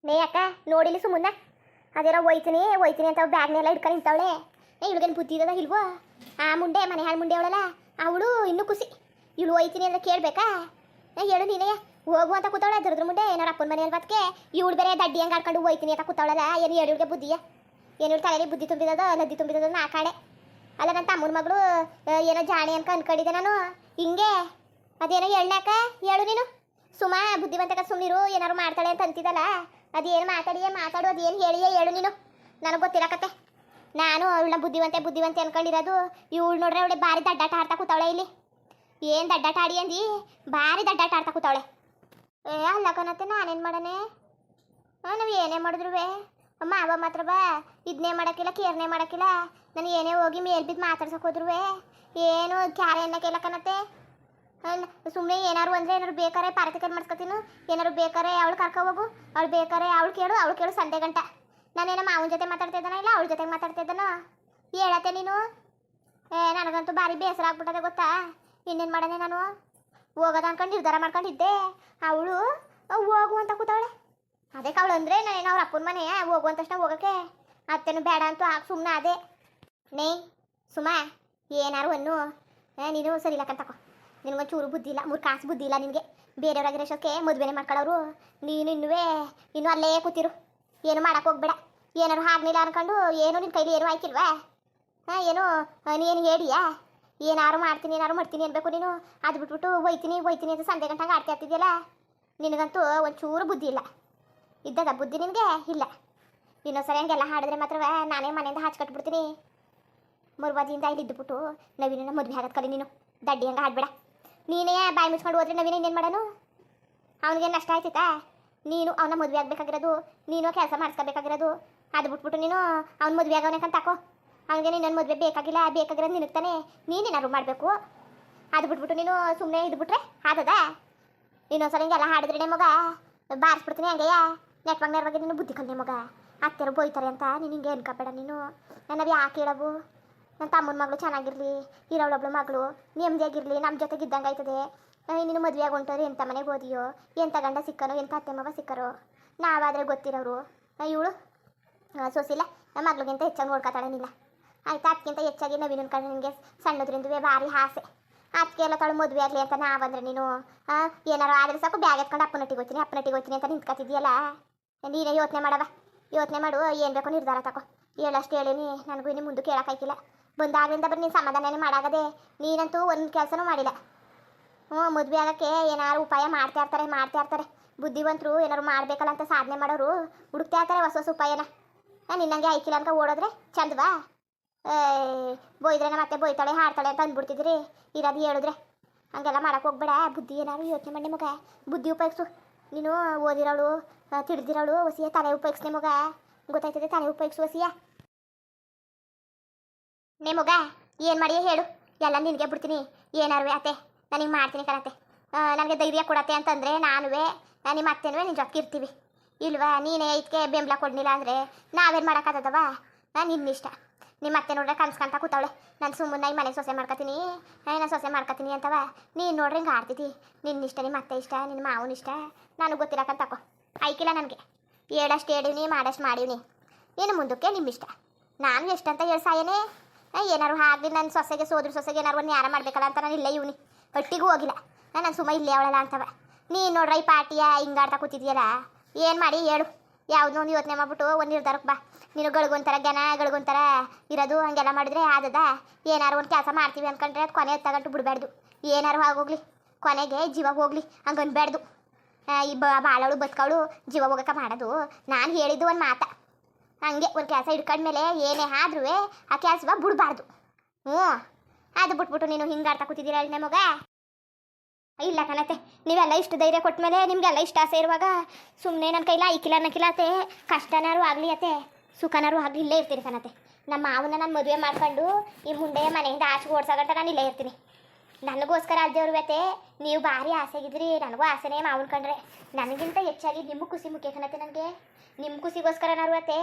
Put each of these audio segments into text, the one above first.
ನೇ ಅಕ್ಕ ನೋಡಿಲಿ ಸುಮ್ಮನ ಅದೇನೋ ಒಯ್ತೀನಿ ಅಂತ ಬ್ಯಾಗ್ನೆಲ್ಲ ಇಟ್ಕೊಂಡು ನಿಂತವಳೆ. ಇವಳಿಗೇನು ಬುದ್ಧಿ ಇರೋದ ಇಲ್ವೋ? ಆ ಮುಂಡೆ ಮನೆ ಹಾಳು ಮುಂಡೆ ಅವಳಲ್ಲ ಅವಳು ಇನ್ನೂ ಖುಷಿ. ಇವಳು ಒಯ್ತೀನಿ ಅಂದ್ರೆ ಕೇಳಬೇಕಾ? ಹೇಳು ನೀನೇ ಹೋಗು ಅಂತ ಕೂತವಳೆ. ದುರ್ದ್ರ ಮುಂಡೆ ಏನಾರ ಅಪ್ಪನ ಮನೆಯಲ್ಲಿ ಬದಕ್ಕೆ ಇವಳು ಬೇರೆ ದಡ್ಡಿ ಹಂಗೆ ಆಡ್ಕೊಂಡು ಒಯ್ತೀನಿ ಅಂತ ಕೂತವಳಲ್ಲ. ಏನು ಹೇಳಿ ಇವಳಿಗೆ ಬುದ್ಧಿಯ? ಏನು ಇವಳು ತಲೆಯಲ್ಲಿ ಬುದ್ಧಿ ತುಂಬಿರೋದು ನದ್ದಿ ತುಂಬಿರೋದು ನಾ ಕಾಡೆ ಅಲ್ಲ. ನನ್ನ ತಮ್ಮನ ಮಗಳು ಏನೋ ಜಾಣೆ ಅಂತ ಅನ್ಕೊಂಡಿದ್ದೆ ನಾನು. ಹಿಂಗೆ ಅದೇನೋ ಹೇಳಾಕ ಹೇಳು ನೀನು. ಸುಮಾ ಬುದ್ಧಿವಂತಕ ಸುಮ್ಮನಿರು, ಏನಾರು ಮಾಡ್ತಾಳೆ ಅಂತ ಅಂತಿದ್ದಲ್ಲ. ಅದೇನು ಮಾತಾಡು, ಅದೇನು ಹೇಳಿಯೇ ಹೇಳು ನೀನು. ನನಗೆ ಗೊತ್ತಿರಕತ್ತೆ. ನಾನು ಅವಳನ್ನ ಬುದ್ಧಿವಂತೆ ಅನ್ಕೊಂಡಿರೋದು. ಇವಳು ನೋಡ್ರೆ ಅವಳೆ ಭಾರಿ ದಡ್ಡಾಟ ಆಡ್ತಾ ಕೂತವಳೆ ಇಲ್ಲಿ. ಏನು ದಡ್ಡಾಟ ಆಡಿ ಅಂದು ಭಾರಿ ದಡ್ಡಾಟ ಆಡ್ತಾ ಕೂತವಳೆ. ಅಲ್ಲ ಕಣತ್ತೆ, ನಾನೇನು ಮಾಡನೆ? ನಾವು ಏನೇ ಮಾಡಿದ್ರು ಮಾವ ಮಾತ್ರ ಇದನ್ನೇ ಮಾಡೋಕ್ಕಿಲ್ಲ, ಕೇರ್ನೇ ಮಾಡೋಕ್ಕಿಲ್ಲ. ನಾನು ಏನೇ ಹೋಗಿ ಮೇಲ್ ಬಿದ್ದು ಮಾತಾಡ್ಸಕ್ಕೆ ಹೋದ್ರು ಏನು ಕ್ಯಾರೆ ಅನ್ನಕ್ಕಿಲ್ಲ ಕಣತ್ತೆ. ಸುಮ್ಮನೆ ಏನಾರು ಅಂದರೆ ಏನಾರು ಬೇಕಾರೆ ಪಾರತಿಕಲ್ ಮಾಡ್ಸ್ಕೊತೀನು. ಏನಾರು ಬೇಕಾರೆ ಅವಳು ಕರ್ಕೊ ಹೋಗು, ಅವಳು ಬೇಕಾರೆ ಅವಳು ಕೇಳು ಸಂಡೆ ಗಂಟ. ನಾನೇನೋ ಮಾವನ ಜೊತೆ ಮಾತಾಡ್ತಾ ಇದ್ದಾನ, ಇಲ್ಲ ಅವಳ ಜೊತೆಗೆ ಮಾತಾಡ್ತಾ ಇದ್ದಾನೋ ಹೇಳತ್ತೆ ನೀನು. ನನಗಂತೂ ಭಾರಿ ಬೇಸರ ಆಗ್ಬಿಟ್ಟದೆ ಗೊತ್ತಾ. ಇನ್ನೇನು ಮಾಡನೆ ನಾನು? ಹೋಗೋದು ಅನ್ಕೊಂಡು ನಿರ್ಧಾರ ಮಾಡ್ಕೊಂಡಿದ್ದೆ. ಅವಳು ಹೋಗು ಅಂತ ಕೂತವಳೆ. ಅದಕ್ಕೆ ಅವಳು ಅಂದರೆ ನಾನೇನು ಅವ್ರ ಅಪ್ಪನ ಮನೆ ಹೋಗು ಅಂತ ತಕ್ಷಣ ಹೋಗೋಕ್ಕೆ ಅತ್ತೇನು ಬೇಡ ಅಂತೂ ಆಗ ಸುಮ್ಮನೆ ಅದೇ. ನೇ ಸುಮಾ ಏನಾರು ಅನ್ನು ನೀನು ಸರಿ ಇಲ್ಲ ಕಂತಕೋ. ನಿನಗೊಂದು ಚೂರು ಬುದ್ಧಿ ಇಲ್ಲ, 3 ಕಾಸು ಬುದ್ಧಿ ಇಲ್ಲ ನಿನಗೆ. ಬೇರೆಯವ್ರಾಗಿರೋಷ್ಟಕ್ಕೆ ಮದುವೆನೇ ಮಾಡ್ಕೊಳ್ಳೋರು. ನೀನು ಇನ್ನೂ ಅಲ್ಲೇ ಕೂತಿರು, ಏನು ಮಾಡೋಕೆ ಹೋಗ್ಬೇಡ. ಏನಾರು ಆಗ್ಲಿಲ್ಲ ಅನ್ಕೊಂಡು ಏನು ನಿನ್ನ ಕೈಲಿ ಏನು ಆಯ್ಕಿಲ್ವಾ? ಏನು ನೀನು ಹೇಳಿಯಾ? ಏನಾರು ಮಾಡ್ತೀನಿ ಅನ್ಬೇಕು ನೀನು. ಅದು ಬಿಟ್ಬಿಟ್ಟು ಒಯ್ತೀನಿ ಅಂತ ಸಂಜೆ ಗಂಟಂಗೆ ಆಡ್ತಾ ಇರ್ತಿದ್ಯಲ್ಲ. ನಿನಗಂತೂ ಒಂದು ಚೂರು ಬುದ್ಧಿ ಇಲ್ಲ. ಇದ್ದದ ಬುದ್ಧಿ ನಿನಗೆ ಇಲ್ಲ. ಇನ್ನೊಂದ್ಸರಿ ಹಂಗೆಲ್ಲ ಹಾಡಿದ್ರೆ ಮಾತ್ರ ನಾನೇ ಮನೆಯಿಂದ ಹಾಚ್ಕಟ್ಬಿಡ್ತೀನಿ. ಮುರ್ವಾದಿಯಿಂದ ಇಲ್ಲಿ ಇದ್ದುಬಿಟ್ಟು ನವೀನ ಮದುವೆ ಆಗೋದು ಕಲಿ ನೀನು. ದಡ್ಡಿ ಹಂಗೆ ಹಾಡ್ಬೇಡ. ನೀನೇ ಬಾಯಿ ಮುಚ್ಕೊಂಡು ಹೋದ್ರೆ ನವೀನ ಇನ್ನೇನು ಮಾಡೋನು? ಅವನಿಗೆ ನಷ್ಟ ಆಯ್ತೈತಾ? ನೀನು ಅವನ ಮದುವೆ ಆಗಬೇಕಾಗಿರೋದು, ನೀನು ಕೆಲಸ ಮಾಡಿಸ್ಕೋಬೇಕಾಗಿರೋದು. ಅದು ಬಿಟ್ಬಿಟ್ಟು ನೀನು ಅವ್ನ ಮದುವೆ ಆಗೋನಕ್ಕಂತ ತಾಕೋ. ಅವನಿಗೆ ನಿನ್ನ ಮದುವೆ ಬೇಕಾಗಿರೋದು ನಿನಗೆ ತಾನೆ. ನೀನೇನಾರು ಮಾಡಬೇಕು. ಅದು ಬಿಟ್ಬಿಟ್ಟು ನೀನು ಸುಮ್ಮನೆ ಇದ್ಬಿಟ್ರೆ ಆದದ? ಇನ್ನೊಂದ್ಸಲ ಹಿಂಗೆಲ್ಲ ಹಾಡಿದ್ರೆ ಮಗ ಬಾರಿಸ್ಬಿಡ್ತೀನಿ ಹಂಗೆಯಾ. ನೆಟ್ವಾಗ್ನೇರ್ವಾಗಿ ನೀನು ಬುದ್ಧಿ ಕಲ್ಲೆ ಮಗ. ಅತ್ತೆರು ಬೋಯ್ತಾರೆ ಅಂತ ನೀನು ಹಿಂಗೆ ಅನ್ಕೋಬೇಡ ನೀನು. ನಾವು ಯಾಕೆ ಹೇಳವು? ನನ್ನ ತಮ್ಮನ ಮಗಳು ಚೆನ್ನಾಗಿರಲಿ, ಇರೋಳೊಬ್ಳು ಮಗಳು ನೆಮ್ಮದಿಯಾಗಿರಲಿ, ನಮ್ಮ ಜೊತೆಗೆ ಇದ್ದಂಗೆ ಆಯ್ತದೆ. ನೀನು ಮದುವೆಯಾಗಿ ಹೊಂಟೋರು ಎಂಥ ಮನೆಗೆ ಓದಿಯೋ, ಎಂಥ ಗಂಡ ಸಿಕ್ಕನೋ, ಎಂಥ ಅತ್ತೆ ಮಗ ಸಿಕ್ಕರೋ. ನಾವಾದರೆ ಗೊತ್ತಿರೋರು. ಇವಳು ಸೊಸಿಲ್ಲ ನಮ್ಮ ಮಗಳಿಗಿಂತ ಹೆಚ್ಚಾಗಿ ನೋಡ್ಕೊತಾಳೇನಿಲ್ಲ ಆಯ್ತಾ. ಅದಕ್ಕಿಂತ ಹೆಚ್ಚಾಗಿ ನವೀನ ಕಡೆ ನಿನಗೆ ಸಣ್ಣದ್ರಿಂದ ಭಾರಿ ಆಸೆ. ಅದಕ್ಕೆ ಎಲ್ಲ ತಾಳು ಮದುವೆ ಆಗಲಿ ಅಂತ ನಾವಂದ್ರೆ ನೀನು ಏನಾರು ಆದರೆ ಸಾಕು ಬ್ಯಾಗ್ ಎತ್ಕೊಂಡು ಅಪ್ಪನಟ್ಟಿಗೆ ಹೋಗ್ತೀನಿ ಅಂತ ನಿಂತ್ಕೊತಿದ್ಯಲ್ಲ. ನೀನೇ ಯೋಚನೆ ಮಾಡು. ಏನು ಬೇಕೋ ನಿರ್ಧಾರ ತಗೋ. ಹೇಳಷ್ಟು ಹೇಳೀನಿ, ನನಗೂ ಇನ್ನು ಮುಂದೆ ಕೇಳೋಕ್ಕಾಯ್ಕಿಲ್ಲ. ಬಂದಾಗಲಿಂದ ಬರೀ ನೀನು ಸಮಾಧಾನನೇ ಮಾಡಾಗದೆ. ನೀನಂತೂ ಒಂದು ಕೆಲಸನೂ ಮಾಡಿಲ್ಲ. ಮದುವೆ ಆಗೋಕ್ಕೆ ಏನಾರು ಉಪಾಯ ಮಾಡ್ತಾ ಇರ್ತಾರೆ. ಬುದ್ಧಿವಂತರು ಏನಾರು ಮಾಡಬೇಕಲ್ಲ ಅಂತ ಸಾಧನೆ ಮಾಡೋರು ಹುಡುಕ್ತಾ ಇರ್ತಾರೆ ಹೊಸ ಉಪಾಯನ. ನಿನ್ನಂಗೆ ಆಯ್ಕಿಲ್ಲ ಅಂತ ಓಡೋದ್ರೆ ಚಂದವಾ? ಬೋಯ್ದ್ರೆ ಮತ್ತೆ ಬೋಯ್ತಾಳೆ ಹಾಡ್ತಾಳೆ ಅಂತ ಅಂದ್ಬಿಡ್ತಿದ್ರಿ. ಇರೋದು ಹೇಳಿದ್ರೆ ಹಂಗೆಲ್ಲ ಮಾಡೋಕೆ ಹೋಗ್ಬೇಡ. ಬುದ್ಧಿ ಏನಾರು ಯೋಚನೆ ಮಾಡಿ ಮಗ. ಬುದ್ಧಿ ಉಪಯೋಗಿಸು. ನೀನು ಓದಿರೋಳು ತಿಳಿದಿರೋಳು ಹೊಸಿಯ ತಲೆ ಉಪಯೋಗಿಸ್ನೆ ಮಗ. ಗೊತ್ತಾಯ್ತದೆ, ತಲೆ ಉಪಯೋಗಿಸು ಹೊಸಿಯ. ನೇ ಮಗ ಏನು ಮಾಡಿಯೇ ಹೇಳು, ಎಲ್ಲ ನಿನಗೆ ಬಿಡ್ತೀನಿ. ಏನಾರು ಅತ್ತೆ ನನಗೆ ಮಾಡ್ತೀನಿ ಕಣತ್ತೆ. ನನಗೆ ಧೈರ್ಯ ಕೊಡತ್ತೆ ಅಂತಂದರೆ ನಾನುವೇ ನಿಮ್ಮ ಅತ್ತೆನೂ ನಿನ್ನ ಜೊತೆಗೆ ಇರ್ತೀವಿ. ಇಲ್ವಾ? ನೀನೇ ಇದಕ್ಕೆ ಬೆಂಬಲ ಕೊಡಲಿಲ್ಲ ಅಂದರೆ ನಾವೇನು ಮಾಡೋಕ್ಕಾಗದವ? ನಿನ್ನಿಷ್ಟ. ನಿಮ್ಮ ಅತ್ತೆ ನೋಡ್ರೆ ಕನ್ಸ್ಕೊಂತ ಕೂತವಳೆ. ನಾನು ಸುಮ್ಮನೆ ಈ ಮನೆ ಸೊಸೆ ಮಾಡ್ಕೊತೀನಿ ಅಂತವ. ನೀನು ನೋಡ್ರಿ ಹಿಂಗೆ ಆಡ್ತಿದ್ದಿ. ನಿನ್ನಿಷ್ಟ, ನಿಮ್ಮ ಅತ್ತೆ ಇಷ್ಟ, ನಿನ್ನ ಮಾವನ ಇಷ್ಟ. ನನಗೆ ಗೊತ್ತಿರಕ್ಕಂತ ತಕೋ. ಆಯ್ಕಿಲ್ಲ ನನಗೆ. ಹೇಳಷ್ಟು ಹೇಳಿವ್ನಿ, ಮಾಡಷ್ಟು ಮಾಡಿವ್ನಿ. ಏನು ಮುಂದಕ್ಕೆ ನಿಮ್ಮಿಷ್ಟ. ನಾನು ಎಷ್ಟಂತ ಹೇಳಿ ಸಾಯನೇ. ಏನಾರು ಹಾಗೆ ನನ್ನ ಸೊಸೆಗೆ ಏನಾರು ಒಂದು ನ್ಯಾರ ಮಾಡಬೇಕಲ್ಲ ಅಂತ ನಾನು ಇಲ್ಲೇ ಇವನಿ ಒಟ್ಟಿಗೂ ಹೋಗಿಲ್ಲ. ನಾನು ಸುಮ್ಮ ಇಲ್ಲೇ ಅವಳಲ್ಲ ಅಂತವ. ನೀನು ನೋಡ್ರ ಈ ಪಾರ್ಟಿಯ ಹಿಂಗಾಡ್ತಾ ಕೂತಿದ್ಯಲ್ಲ. ಏನು ಮಾಡಿ ಹೇಳು. ಯಾವುದೋ ಒಂದು ಯೋಚನೆ ಮಾಡ್ಬಿಟ್ಟು ಒಂದು ನಿರ್ಧಾರಕ್ಕೆ ಬಾ. ನೀನು ಗಳಿಗೊಂಥರ ಇರೋದು ಹಂಗೆಲ್ಲ ಮಾಡಿದ್ರೆ ಆದದ? ಏನಾರು ಒಂದು ಕೆಲಸ ಮಾಡ್ತೀವಿ ಅಂದ್ಕೊಂಡ್ರೆ ಅದು ಕೊನೆ ತಗೊಂಡು ಬಿಡಬಾರ್ದು. ಏನಾರು ಆಗೋಗ್ಲಿ, ಕೊನೆಗೆ ಜೀವ ಹೋಗ್ಲಿ ಹಂಗೆ ಅನ್ಬಾರ್ದು. ಈ ಬಾಳವಳು ಬದುಕವಳು ಜೀವ ಹೋಗಕ್ಕೆ ಮಾಡೋದು. ನಾನು ಹೇಳಿದ್ದು ಒಂದು ಮಾತ. ಹಂಗೆ ಒಂದು ಕೆಲಸ ಹಿಡ್ಕೊಂಡ್ಮೇಲೆ ಏನೇ ಆದ್ರೂ ಆ ಕೆಲಸ ಬಿಡಬಾರ್ದು. ಅದು ಬಿಟ್ಬಿಟ್ಟು ನೀನು ಹಿಂಗಾಡ್ತಾ ಕೂತಿದ್ದೀರ ನಮಗ. ಇಲ್ಲ ಕಣತೆ, ನೀವೆಲ್ಲ ಇಷ್ಟು ಧೈರ್ಯ ಕೊಟ್ಮೇಲೆ ನಿಮಗೆಲ್ಲ ಇಷ್ಟ ಆಸೆ ಇರುವಾಗ ಸುಮ್ಮನೆ ನನ್ನ ಕೈಲ ಐಕಿಲ್ಲ ಅನ್ನಕ್ಕಿಲ್ಲತ್ತೆ. ಕಷ್ಟನಾರು ಆಗಲಿ ಅತ್ತೆ, ಸುಖನಾರು ಆಗಲಿ ಇಲ್ಲೇ ಇರ್ತೀನಿ ಕಣತೆ. ನಮ್ಮ ಮಾವನ್ನ ನಾನು ಮದುವೆ ಮಾಡ್ಕೊಂಡು ಈ ಮುಂದೆ ಮನೆಯಿಂದ ಆಚೆಗೆ ಓಡ್ಸೋಗಂಟ ನಾನು ಇಲ್ಲೇ ಇರ್ತೀನಿ. ನನಗೋಸ್ಕರ ಅಲ್ದೇವ್ರು ಅತ್ತೆ. ನೀವು ಭಾರಿ ಆಸೆಗಿದ್ರಿ, ನನಗೂ ಆಸೆನೇ ಮಾವನ್ ಕಂಡ್ರೆ. ನನಗಿಂತ ಹೆಚ್ಚಾಗಿ ನಿಮ್ಮ ಖುಷಿ ಮುಖ್ಯ ಕಣತೆ ನನಗೆ. ನಿಮ್ಮ ಖುಷಿಗೋಸ್ಕರನಾರು ಅತ್ತೆ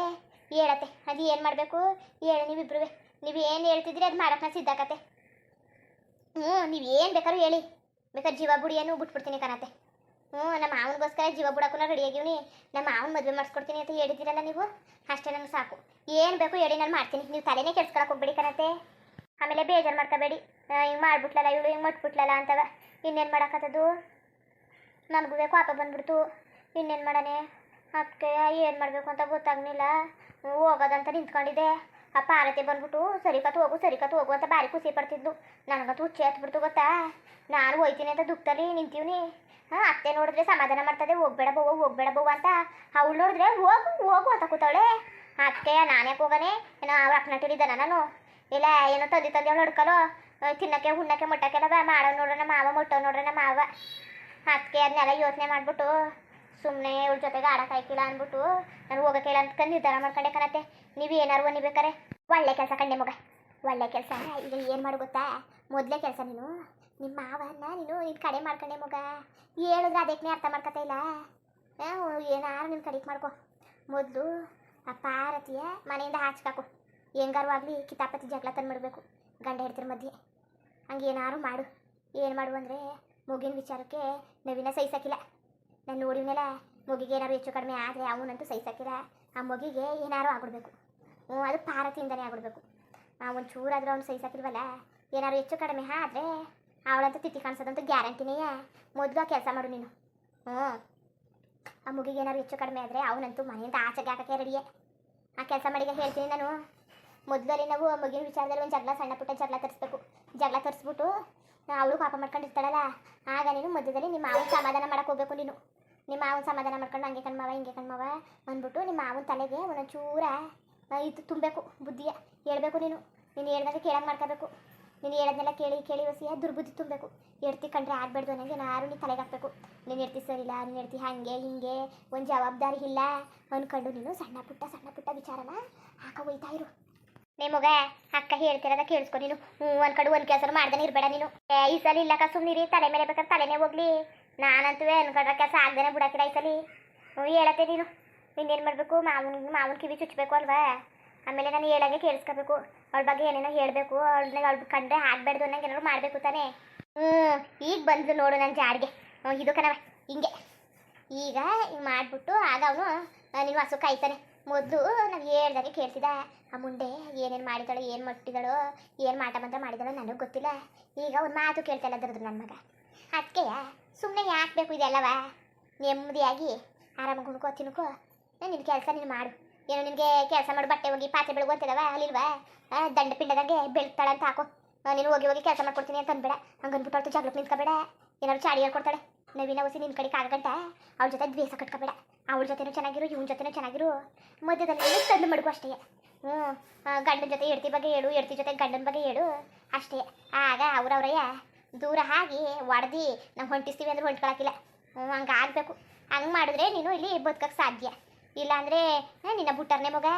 ಹೇಳತ್ತೆ. ಅದು ಏನು ಮಾಡಬೇಕು ಹೇಳಿ ನೀವಿಬ್ರು. ನೀವು ಏನು ಹೇಳ್ತಿದ್ರಿ ಅದು ಮಾಡೋಕೆ ನಾನು ಸಿದ್ಧಾಕತ್ತೆ. ನೀವು ಏನು ಬೇಕಾದ್ರೂ ಹೇಳಿ. ಬೇಕಾದ್ರೆ ಜೀವ ಬುಡಿಯನ್ನು ಬಿಟ್ಬಿಡ್ತೀನಿ ಕಣತೆ. ಹ್ಞೂ ನಮ್ಮ ಮಾವನಿಗೋಸ್ಕರ ಜೀವ ಬಿಡಕ್ಕೂ ರೆಡಿ ಆಗಿವ್ನಿ. ನಮ್ಮ ಮಾವನ ಮದುವೆ ಮಾಡಿಸ್ಕೊಡ್ತೀನಿ ಅಂತ ಹೇಳಿದ್ದೀರಲ್ಲ ನೀವು, ಅಷ್ಟೇ ನನಗೆ ಸಾಕು. ಏನು ಬೇಕು ಹೇಳಿ ನಾನು ಮಾಡ್ತೀನಿ, ನೀವು ತಲೆನೇ ಕೆಡ್ಸ್ಕೊಳಕ್ಕೆ ಹೋಗ್ಬೇಡಿ ಕಣತೆ. ಆಮೇಲೆ ಬೇಜಾರು ಮಾಡ್ಕೋಬೇಡಿ, ಹಿಂಗೆ ಮಾಡ್ಬಿಟ್ಲಲ್ಲ ಇವಳು, ಹಿಂಗೆ ಮಟ್ಬಿಟ್ಲಲ್ಲ ಅಂತವ. ಇನ್ನೇನು ಮಾಡೋಕ್ಕತ್ತದು, ನನಗೂ ಪಾಪ ಬಂದ್ಬಿಡ್ತು. ಇನ್ನೇನು ಮಾಡಾನೆ ಅದಕ್ಕೆ ಏನು ಮಾಡಬೇಕು ಅಂತ ಗೊತ್ತಾಗ್ಲಿಲ್ಲ. ಹೋಗೋದಂತ ನಿಂತ್ಕೊಂಡಿದ್ದೆ. ಆ ಪಾರತೆ ಬಂದ್ಬಿಟ್ಟು ಸರಿಕತ್ತು ಹೋಗು ಅಂತ ಭಾರಿ ಖುಷಿ ಪಡ್ತಿದ್ಲು. ನನಗಂತೂ ಹುಚ್ಚೆ ಹತ್ಬಿಡ್ತು ಗೊತ್ತಾ. ನಾನು ಹೋಯ್ತೀನಿ ಅಂತ ದುಃಖದಲ್ಲಿ ನಿಂತೀವ್ನಿ. ಅತ್ತೆ ನೋಡಿದ್ರೆ ಸಮಾಧಾನ ಮಾಡ್ತದೆ, ಹೋಗ್ಬೇಡ ಬೋವು ಅಂತ. ಅವಳು ನೋಡಿದ್ರೆ ಹೋಗು ಅಂತ ಕೂತಾವಳೆ. ಅದಕ್ಕೆ ನಾನ್ಯಾಕೆ ಹೋಗಾನೆ, ಏನೋ ಅವ್ರ ಅಪ್ಪನಟ್ಟಿದ್ದಾನ ನಾನು. ಇಲ್ಲ ಏನೋ ತಂದೆ ಅವಳು ಹುಡ್ಕಲು ತಿನ್ನಕ್ಕೆ ಹುಣ್ಣಕ್ಕೆ ಮೊಟ್ಟಕ್ಕೆಲ್ಲ ಮಾಡೋ ನೋಡ್ರೆ ಮಾವ, ಮೊಟ್ಟೋ ನೋಡ್ರೆ ನಮ್ಮ ಮಾವ. ಅದಕ್ಕೆ ಅದನ್ನೆಲ್ಲ ಯೋಚನೆ ಮಾಡಿಬಿಟ್ಟು ಸುಮ್ಮನೆ ಇವ್ರ ಜೊತೆಗೆ ಆಡೋಕ್ಕಾಯ್ಕಿಲ್ಲ ಅಂದ್ಬಿಟ್ಟು ನಾನು ಹೋಗೋಕ್ಕಿಲ್ಲ ಅಂತ ನಿರ್ಧಾರ ಮಾಡ್ಕೊಂಡೆ ಕಣತ್ತೆ. ನೀವು ಏನಾರು ಅನ್ನಿಬೇಕಾರೆ ಒಳ್ಳೆ ಕೆಲಸ ಕಂಡೆ ಮಗ, ಒಳ್ಳೆ ಕೆಲಸ. ಈಗ ಏನು ಮಾಡು ಗೊತ್ತಾ, ಮೊದಲೇ ಕೆಲಸ ನೀನು ನಿಮ್ಮ ಮಾವನ್ನ ನಿನ್ನ ಕಡೆ ಮಾಡ್ಕೊಂಡೆ ಮಗ. ಹೇಳಿದ್ರೆ ಅದಕ್ಕೆ ಅರ್ಥ ಮಾಡ್ಕೊತಾ ಇಲ್ಲ. ಏನಾರು ನಿನ್ನ ಕಡೆಗೆ ಮಾಡ್ಕೊ. ಮೊದಲು ಆ ಪಾರತಿಯ ಮನೆಯಿಂದ ಹಾಚ್ಕಾಕು. ಹೆಂಗಾರು ಆಗಲಿ ಕಿತಾಪತಿ ಜಗಳ ತಂದು ಮಾಡಬೇಕು ಗಂಡ ಹೆಡ್ತಿರ ಮಧ್ಯೆ. ಹಂಗೆ ಏನಾರು ಮಾಡು. ಏನು ಮಾಡು ಅಂದರೆ ಮಗಿನ ವಿಚಾರಕ್ಕೆ ನವೀನ ಸಹಿಸಕ್ಕಿಲ್ಲ. ನಾನು ನೋಡಿದ್ಮೇಲೆ ಮಗಿಗೆ ಏನಾರು ಹೆಚ್ಚು ಕಡಿಮೆ ಆದರೆ ಅವನಂತೂ ಸಹಿಸಕ್ಕಿಲ್ಲ. ಆ ಮಗಿಗೆ ಏನಾರು ಆಗ್ಬಿಡ್ಬೇಕು. ಅದು ಪಾರತಿಯಿಂದನೇ ಆಗ್ಬಿಡ್ಬೇಕು. ಒಂದು ಚೂರಾದರೂ ಅವ್ನು ಸಹಿಸಕ್ಕಿಲ್ವಲ್ಲ. ಏನಾರು ಹೆಚ್ಚು ಕಡಿಮೆ ಆದರೆ ಅವಳಂತೂ ತಿತ್ತಿ ಕಾಣಿಸೋದಂತೂ ಗ್ಯಾರಂಟಿನೇ. ಮೊದಲು ಆ ಕೆಲಸ ಮಾಡು ನೀನು. ಆ ಮಗಿಗೆ ಏನಾರು ಹೆಚ್ಚು ಕಡಿಮೆ ಆದರೆ ಅವನಂತೂ ಮನೆಯಿಂದ ಆಚೆಗೆ ಹಾಕೋಕ್ಕೆ ರೆಡಿಯೇ. ಆ ಕೆಲಸ ಮಾಡಿಗೆ ಹೇಳ್ತೀನಿ ನಾನು. ಮೊದಲಲ್ಲಿ ನಾವು ಮಗಿನ ವಿಚಾರದಲ್ಲಿ ಒಂದು ಸಣ್ಣ ಪುಟ್ಟ ಜಗಳ ತರಿಸ್ಬಿಟ್ಟು ಅವಳು ಪಾಪ ಮಾಡ್ಕೊಂಡಿರ್ತಾಳಲ್ಲ, ಆಗ ನೀನು ಮಧ್ಯದಲ್ಲಿ ನಿಮ್ಮ ಮಾವನ ಸಮಾಧಾನ ಮಾಡಕ್ಕೆ ಹೋಗ್ಬೇಕು. ನೀನು ನಿಮ್ಮ ಮಾವನ ಸಮಾಧಾನ ಮಾಡ್ಕೊಂಡು ಹಂಗೆ ಕಣ್ಮವ ಅಂದ್ಬಿಟ್ಟು ನಿಮ್ಮ ಮಾವನ ತಲೆಗೆ ಒಂದೊಂದು ಚೂರ ಇದು ತುಂಬಬೇಕು, ಬುದ್ಧಿಯ ಹೇಳ್ಬೇಕು. ನೀನು ಹೇಳ್ದಂಗೆ ಕೇಳಂಗೆ ಮಾಡ್ಕೋಬೇಕು. ನೀನು ಹೇಳೋದನ್ನೆಲ್ಲ ಕೇಳಿ ಹೊಸಿಯ ದುರ್ಬುದ್ಧಿ ತುಂಬಬೇಕು. ಎಡ್ತಿ ಕಂಡ್ರೆ ಆಗಬಾರ್ದು ಅನ್ನಂಗೆ ಏನಾರು ನೀನು ತಲೆಗೆ ಹಾಕ್ಬೇಕು. ನೀನು ಎಡ್ತಿ ಸರಿಲ್ಲ, ನೀನು ಎಡ್ತಿ ಹಾಗೆ ಹಿಂಗೆ ಒಂದು ಜವಾಬ್ದಾರಿ ಇಲ್ಲ ಅಂದ್ಕೊಂಡು ನೀನು ಸಣ್ಣ ಪುಟ್ಟ ವಿಚಾರನ ಹಾಕ ಹೋಯ್ತಾ ಇರು. ನಿಮಗ ಅಕ್ಕ ಹೇಳ್ತಿರೋದ ಕೇಳಿಸ್ಕೊ ನೀನು. ಅನ್ಕಡು ಒಂದು ಕೆಲಸ ಮಾಡ್ದೇನೆ ಇರಬೇಡ ನೀನು. ಈ ಸಲ ಇಲ್ಲಕ್ಕ ಸುಮ್ಮನಿರಿ, ತಲೆ ಮೇಲೆ ಬೇಕಾದ್ರೆ ತಲೆನೇ ಹೋಗ್ಲಿ. ನಾನಂತೂ ಅನ್ಕೊಂಡ್ರೆ ಕೆಲಸ ಆಗ್ದೇನೆ ಬಿಡಾಕಿಲ್ಲ ಈ ಸಲ. ಹೇಳತ್ತೆ ನೀನು. ಇನ್ನೇನು ಮಾಡಬೇಕು, ಮಾವನ ಕಿವಿ ಚುಚ್ಚಬೇಕು ಅಲ್ವಾ. ಆಮೇಲೆ ನಾನು ಹೇಳಂಗೆ ಕೇಳಿಸ್ಕೋಬೇಕು. ಅವಳ ಬಗ್ಗೆ ಏನೇನೋ ಹೇಳಬೇಕು. ಅವಳು ಕಂಡ್ರೆ ಆಗಬಾರ್ದು ಅನ್ನಂಗೆ ಏನಾದ್ರು ಮಾಡಬೇಕು ತಾನೇ. ಈಗ ಬಂದು ನೋಡು ನನ್ನ ಜಾಡಿಗೆ. ಇದು ಕಣವ ಹಿಂಗೆ. ಈಗ ಹಿಂಗೆ ಮಾಡಿಬಿಟ್ಟು ಆಗ ಅವನು ನೀನು ಹಸು ಕಾಯ್ತಾನೆ. ಮೊದಲು ನಾವು ಹೇಳ್ದಾಗೆ ಕೇಳ್ತಿದ್ದ. ಆ ಮುಂಡೆ ಏನೇನು ಮಾಡಿದಾಳೋ, ಏನು ಮಟ್ಟಿದಾಳೋ, ಏನು ಮಾಟ ಮಂತ್ರ ಮಾಡಿದಾಳೋ ನನಗೆ ಗೊತ್ತಿಲ್ಲ. ಈಗ ಒಂದು ಮಾತು ಕೇಳ್ತಾ ಇಲ್ಲ ನನ್ನ ಮಗ. ಅದಕ್ಕೆ ಸುಮ್ಮನೆ ಯಾಕೆ ಬೇಕು ಇದೆಲ್ಲವ. ನೆಮ್ಮದಿಯಾಗಿ ಆರಾಮಾಗಿ ಉಣ್ಕೋ ತಿನ್ಕೋ. ನಿನ್ನ ಕೆಲಸ ನೀನು ಮಾಡು. ಏನೋ ನಿನಗೆ ಕೆಲಸ ಮಾಡು, ಬಟ್ಟೆ ಹೋಗಿ ಪಾತ್ರೆ ಬೆಳಗು ಅಂತಿದಾವ ಅಲ್ಲಿಲ್ವಾ. ದಂಡ ಪಿಂಡದಾಗೆ ಬೆಳ್ತಾಳಂತ ಹಾಕೋ. ನೀನು ಹೋಗಿ ಕೆಲಸ ಮಾಡ್ಕೊಡ್ತೀನಿ ಅಂತ ಅಂದ್ಬೇಡ. ಹಂಗೆ ಅಂದ್ಬಿಟ್ಟು ಜಗಳಕ್ಕೆ ನಿಂತ್ಕೋಬೇಡ. ಏನಾದ್ರು ಚಾಡಿ ಹೇಳ್ಕೊಡ್ತಾಳೆ ನವೀನ ಹೊಸಿ ನಿನ್ನ ಕಡೆ ಕಾಗಂಟ. ಅವಳ ಜೊತೆ ದ್ವೇಷ ಕಟ್ಕೋಬೇಡ. ಅವಳ ಜೊತೆನೂ ಚೆನ್ನಾಗಿರು, ಇವನ ಜೊತೆನೂ ಚೆನ್ನಾಗಿರು. ಮಧ್ಯದಲ್ಲಿ ತಂದು ಮಡಗು ಅಷ್ಟೇ. ಗಂಡನ ಜೊತೆ ಹೆಡ್ತಿ ಬಗ್ಗೆ ಹೇಳು, ಹೆಡ್ತಿ ಜೊತೆ ಗಂಡನ ಬಗ್ಗೆ ಹೇಳು ಅಷ್ಟೇ. ಆಗ ಅವ್ರವ್ರಯ್ಯ ದೂರ ಆಗಿ ಒಡೆದು ನಾವು ಹೊಂಟಿಸ್ತೀವಿ ಅಂದ್ರೆ ಹೊಂಟ್ಕೊಳಕ್ಕಿಲ್ಲ. ಹಂಗೆ ಆಗಬೇಕು. ಹಂಗೆ ಮಾಡಿದ್ರೆ ನೀನು ಇಲ್ಲಿ ಬದುಕಕ್ಕೆ ಸಾಧ್ಯ. ಇಲ್ಲಾಂದರೆ ನಿನ್ನ ಬುಟ್ಟರ್ನೇ ಮಗ.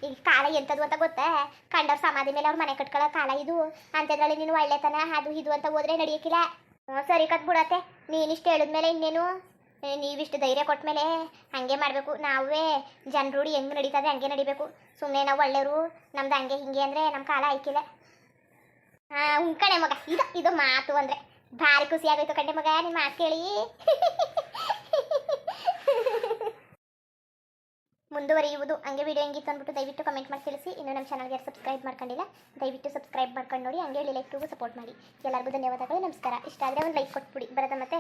ಈಗ ಕಾಲ ಎಂಥದ್ದು ಅಂತ ಗೊತ್ತಾ. ಕಂಡವ್ರ ಸಮಾಧಿ ಮೇಲೆ ಅವ್ರ ಮನೆ ಕಟ್ಕೊಳ್ಳೋ ಕಾಲ ಇದು. ಅಂಥದ್ರಲ್ಲಿ ನೀನು ಒಳ್ಳೆತನ ಅದು ಇದು ಅಂತ ಹೋದ್ರೆ ನಡೆಯೋಕ್ಕಿಲ್ಲ. ಸರಿ ಕತ್ ಬಿಡತ್ತೆ. ನೀನಿಷ್ಟು ಹೇಳಿದ್ಮೇಲೆ ಇನ್ನೇನು, ನೀವಿಷ್ಟು ಧೈರ್ಯ ಕೊಟ್ಮೇಲೆ ಹಾಗೆ ಮಾಡಬೇಕು. ನಾವೇ ಜನರೂಢಿ ಹೆಂಗೆ ನಡೀತದೆ ಹಂಗೆ ನಡಿಬೇಕು. ಸುಮ್ಮನೆ ನಾವು ಒಳ್ಳೆಯವರು ನಮ್ದು ಹಂಗೆ ಹಿಂಗೆ ಅಂದರೆ ನಮ್ಮ ಕಾಲ ಆಯ್ಕಿಲ್ಲ. ಉಂಕಣೆ ಮಗ. ಇದು ಮಾತು ಅಂದರೆ ಭಾರಿ ಖುಷಿ ಆಗೋಯ್ತು ಕಣ್ಣೆ ಮಗ ನಿಮ್ಮ ಮಾತು ಕೇಳಿ. ಮುಂದುವರಿಯುವುದು ಹಂಗೆ ವಿಡಿಯೋ ಹೆಂಗಿತ್ತು ಅಂದ್ಬಿಟ್ಟು ದಯವಿಟ್ಟು ಕಮೆಂಟ್ ಮಾಡಿ ತಿಳಿಸಿ. ಇನ್ನು ನಮ್ಮ ಚಾನಲ್ಗೆ ಸಬ್ಸ್ಕ್ರೈಬ್ ಮಾಡ್ಕೊಂಡಿಲ್ಲ ದಯವಿಟ್ಟು ಸಬ್ಸ್ಕ್ರೈಬ್ ಮಾಡ್ಕೊಂಡು ನೋಡಿ. ಹಂಗೆ ಲೈಕ್ಗೂ ಸಪೋರ್ಟ್ ಮಾಡಿ. ಎಲ್ಲರಿಗೂ ಧನ್ಯವಾದಗಳು, ನಮಸ್ಕಾರ. ಇಷ್ಟ ಆದರೆ ಒಂದು ಲೈಕ್ ಕೊಟ್ಬಿಡಿ ಬರೋದ ಮತ್ತೆ.